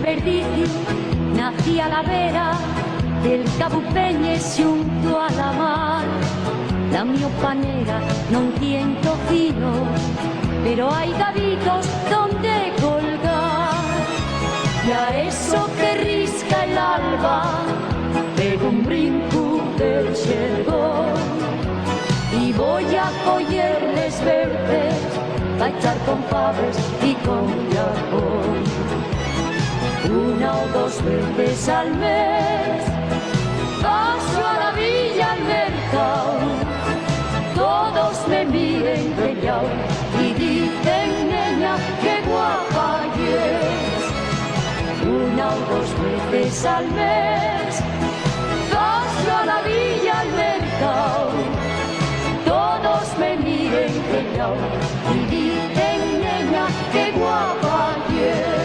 Verdicio nací a la vera del Cabo Peñes xunto a la mar. La mio panera non tien tocino, pero hai gavitos donde colgar. Y a eso que risca el alba pego un brinco del xergón y voy a collerles verdes a echar con faves y con yacón. Una o dos veces al mes paso a la villa al mercado, todos me miren pellao y dicen, neña, qué guapa es. Una o dos veces al mes paso a la villa al mercado, todos me miren pellao y dicen, neña, qué guapa es.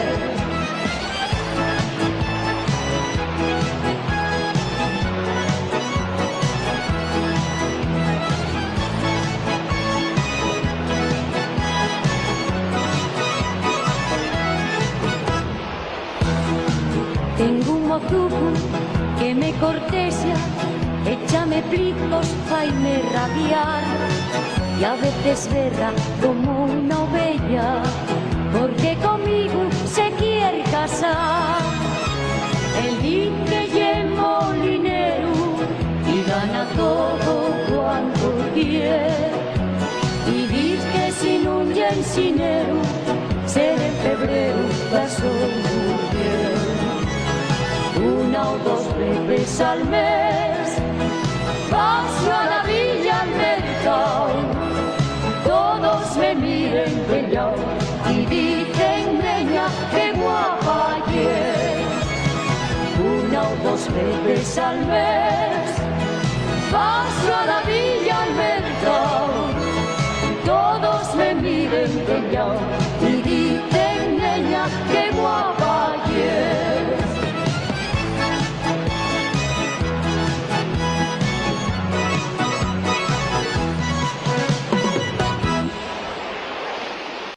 Tengo un mozuco que me cortesia, échame plicos, faime rabiar, y a veces berra como una ovella, porque conmigo se quiere casar. Él dice que es molinero y gana todo cuanto quiere, y dice que si no un encinero, ser en febrero la mujer. Una o dos veces al mes paso a la villa al mercado, todos me miren pellao y dicen, neña, qué guapa es. Una o dos veces al mes paso a la villa al mercado, todos me miren pellao